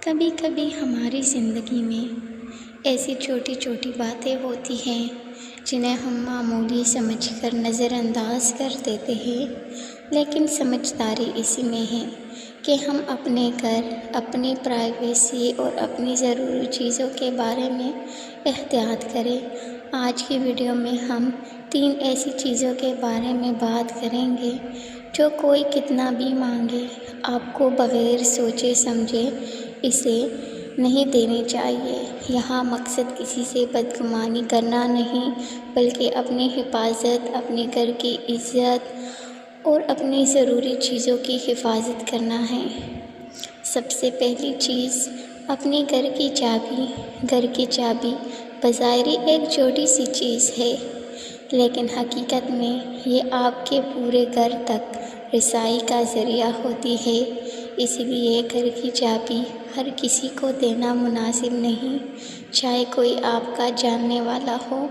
کبھی کبھی ہماری زندگی میں ایسی چھوٹی چھوٹی باتیں ہوتی ہیں جنہیں ہم معمولی سمجھ کر نظر انداز کر دیتے ہیں، لیکن سمجھداری اسی میں ہے کہ ہم اپنے گھر، اپنی پرائیویسی اور اپنی ضروری چیزوں کے بارے میں احتیاط کریں۔ آج کی ویڈیو میں ہم 3 ایسی چیزوں کے بارے میں بات کریں گے جو کوئی کتنا بھی مانگے، آپ کو بغیر سوچے سمجھے اسے نہیں دینی چاہیے۔ یہاں مقصد کسی سے بدگمانی کرنا نہیں، بلکہ اپنی حفاظت، اپنے گھر کی عزت اور اپنی ضروری چیزوں کی حفاظت کرنا ہے۔ سب سے پہلی چیز، اپنے گھر کی چابی۔ گھر کی چابی بظاہر ایک چھوٹی سی چیز ہے، لیکن حقیقت میں یہ آپ کے پورے گھر تک رسائی کا ذریعہ ہوتی ہے۔ اس لیے گھر کی چابی ہر کسی کو دینا مناسب نہیں، چاہے کوئی آپ کا جاننے والا ہو،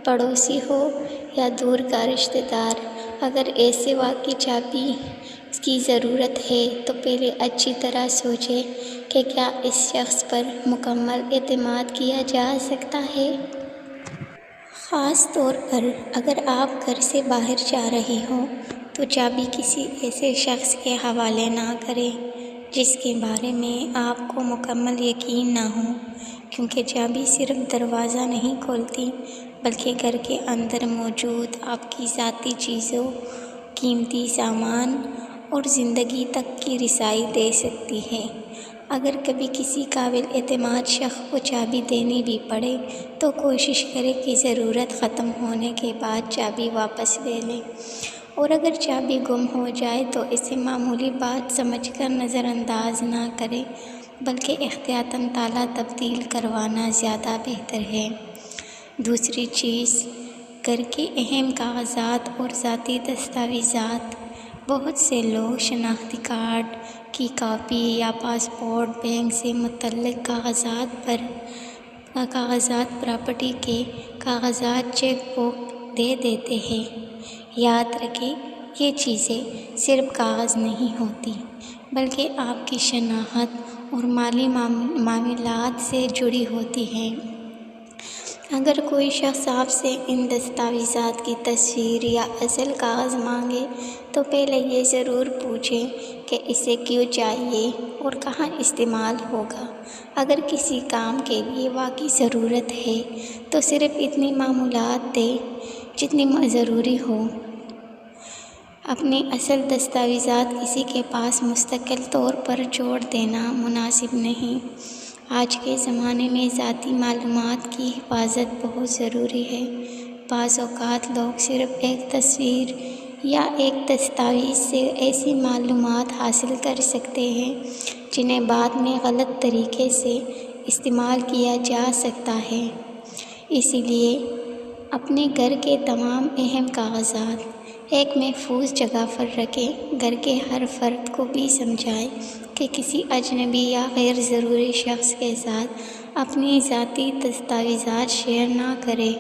پڑوسی ہو یا دور کا رشتہ دار۔ اگر ایسے واقعی چابی کی ضرورت ہے تو پہلے اچھی طرح سوچیں کہ کیا اس شخص پر مکمل اعتماد کیا جا سکتا ہے۔ خاص طور پر اگر آپ گھر سے باہر جا رہے ہوں تو چابی کسی ایسے شخص کے حوالے نہ کریں جس کے بارے میں آپ کو مکمل یقین نہ ہو، کیونکہ چابی صرف دروازہ نہیں کھولتی بلکہ گھر کے اندر موجود آپ کی ذاتی چیزوں، قیمتی سامان اور زندگی تک کی رسائی دے سکتی ہے۔ اگر کبھی کسی قابل اعتماد شخص کو چابی دینی بھی پڑے تو کوشش کریں کہ ضرورت ختم ہونے کے بعد چابی واپس لے لیں، اور اگر چابی گم ہو جائے تو اسے معمولی بات سمجھ کر نظر انداز نہ کریں، بلکہ احتیاطاً تالا تبدیل کروانا زیادہ بہتر ہے۔ دوسری چیز، گھر کے اہم کاغذات اور ذاتی دستاویزات۔ بہت سے لوگ شناختی کارڈ کی کاپی یا پاسپورٹ، بینک سے متعلق کاغذات، پراپرٹی کے کاغذات، چیک بک دے دیتے ہیں۔ یاد رکھیں، یہ چیزیں صرف کاغذ نہیں ہوتی بلکہ آپ کی شناخت اور مالی معاملات سے جڑی ہوتی ہیں۔ اگر کوئی شخص آپ سے ان دستاویزات کی تصویر یا اصل کاغذ مانگے تو پہلے یہ ضرور پوچھیں کہ اسے کیوں چاہیے اور کہاں استعمال ہوگا۔ اگر کسی کام کے لیے واقعی ضرورت ہے تو صرف اتنی معلومات دیں جتنی ضروری ہو۔ اپنی اصل دستاویزات کسی کے پاس مستقل طور پر چھوڑ دینا مناسب نہیں۔ آج کے زمانے میں ذاتی معلومات کی حفاظت بہت ضروری ہے۔ بعض اوقات لوگ صرف ایک تصویر یا ایک دستاویز سے ایسی معلومات حاصل کر سکتے ہیں جنہیں بعد میں غلط طریقے سے استعمال کیا جا سکتا ہے۔ اسی لیے اپنے گھر کے تمام اہم کاغذات ایک محفوظ جگہ پر رکھیں۔ گھر کے ہر فرد کو بھی سمجھائیں کہ کسی اجنبی یا غیر ضروری شخص کے ساتھ اپنی ذاتی دستاویزات شیئر نہ کریں۔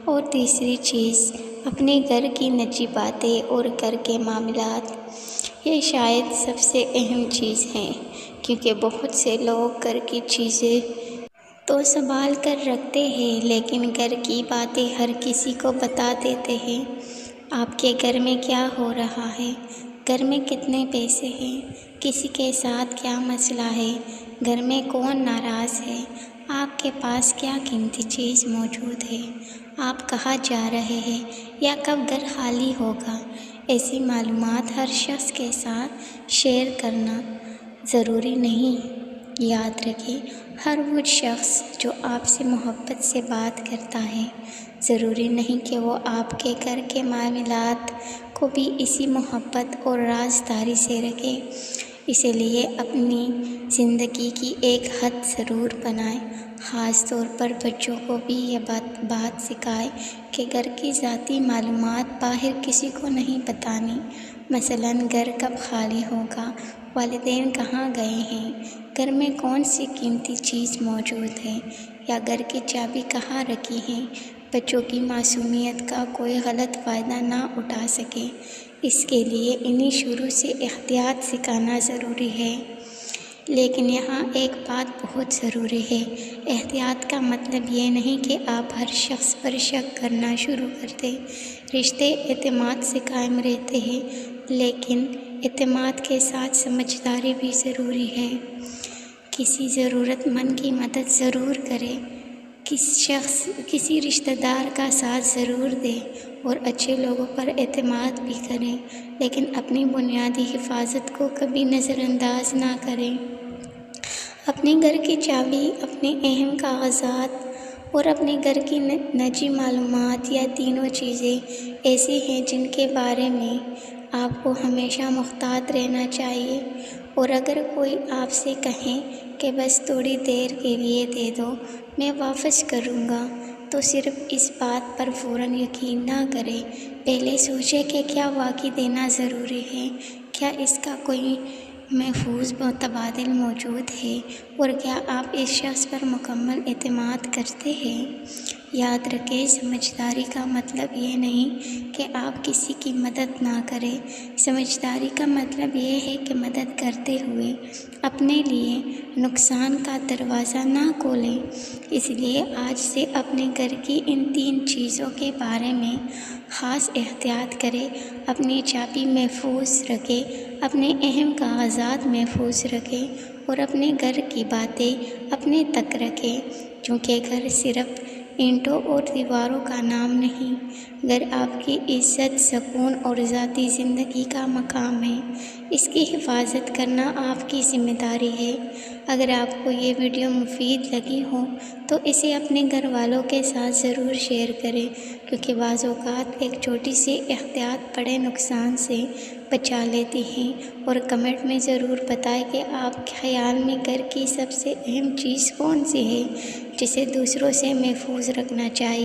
اور تیسری چیز، اپنے گھر کی نجی باتیں اور گھر کے معاملات۔ یہ شاید سب سے اہم چیز ہے، کیونکہ بہت سے لوگ گھر کی چیزیں تو سنبھال کر رکھتے ہیں لیکن گھر کی باتیں ہر کسی کو بتا دیتے ہیں۔ آپ کے گھر میں کیا ہو رہا ہے، گھر میں کتنے پیسے ہیں، کسی کے ساتھ کیا مسئلہ ہے، گھر میں کون ناراض ہے، آپ کے پاس کیا قیمتی چیز موجود ہے، آپ کہاں جا رہے ہیں یا کب گھر خالی ہوگا۔ ایسی معلومات ہر شخص کے ساتھ شیئر کرنا ضروری نہیں۔ یاد رکھیں، ہر وہ شخص جو آپ سے محبت سے بات کرتا ہے، ضروری نہیں کہ وہ آپ کے گھر کے معاملات کو بھی اسی محبت اور رازداری سے رکھے۔ اس لیے اپنی زندگی کی ایک حد ضرور بنائیں۔ خاص طور پر بچوں کو بھی یہ بات سکھائیں کہ گھر کی ذاتی معلومات باہر کسی کو نہیں بتانی۔ مثلاً گھر کب خالی ہوگا، والدین کہاں گئے ہیں، گھر میں کون سی قیمتی چیز موجود ہے یا گھر کی چابی کہاں رکھی ہے۔ بچوں کی معصومیت کا کوئی غلط فائدہ نہ اٹھا سکے، اس کے لیے انہیں شروع سے احتیاط سکھانا ضروری ہے۔ لیکن یہاں ایک بات بہت ضروری ہے۔ احتیاط کا مطلب یہ نہیں کہ آپ ہر شخص پر شک کرنا شروع کر دیں۔ رشتے اعتماد سے قائم رہتے ہیں، لیکن اعتماد کے ساتھ سمجھداری بھی ضروری ہے۔ کسی ضرورت مند کی مدد ضرور کریں، کسی رشتہ دار کا ساتھ ضرور دیں اور اچھے لوگوں پر اعتماد بھی کریں، لیکن اپنی بنیادی حفاظت کو کبھی نظر انداز نہ کریں۔ اپنے گھر کی چابی، اپنے اہم کاغذات اور اپنے گھر کی نجی معلومات، یہ تینوں چیزیں ایسی ہیں جن کے بارے میں آپ کو ہمیشہ محتاط رہنا چاہیے، اور اگر کوئی آپ سے کہے کہ بس تھوڑی دیر کے لیے دے دو، میں واپس کروں گا، تو صرف اس بات پر فوراً یقین نہ کریں۔ پہلے سوچیں کہ کیا واقعی دینا ضروری ہے، کیا اس کا کوئی محفوظ تبادل موجود ہے، اور کیا آپ اس شخص پر مکمل اعتماد کرتے ہیں۔ یاد رکھیں، سمجھداری کا مطلب یہ نہیں کہ آپ کسی کی مدد نہ کریں۔ سمجھداری کا مطلب یہ ہے کہ مدد کرتے ہوئے اپنے لیے نقصان کا دروازہ نہ کھولیں۔ اس لیے آج سے اپنے گھر کی ان 3 چیزوں کے بارے میں خاص احتیاط کریں۔ اپنی چابی محفوظ رکھیں، اپنے اہم کاغذات محفوظ رکھیں اور اپنے گھر کی باتیں اپنے تک رکھیں، کیونکہ گھر صرف اینٹوں اور دیواروں کا نام نہیں، گھر آپ کی عزت، سکون اور ذاتی زندگی کا مقام ہے۔ اس کی حفاظت کرنا آپ کی ذمہ داری ہے۔ اگر آپ کو یہ ویڈیو مفید لگی ہو تو اسے اپنے گھر والوں کے ساتھ ضرور شیئر کریں، کیونکہ بعض اوقات ایک چھوٹی سی احتیاط بڑے نقصان سے بچا لیتی ہیں۔ اور کمنٹ میں ضرور بتائیں کہ آپ کے خیال میں گھر کی سب سے اہم چیز کون سی ہے جسے دوسروں سے محفوظ رکھنا چاہیے۔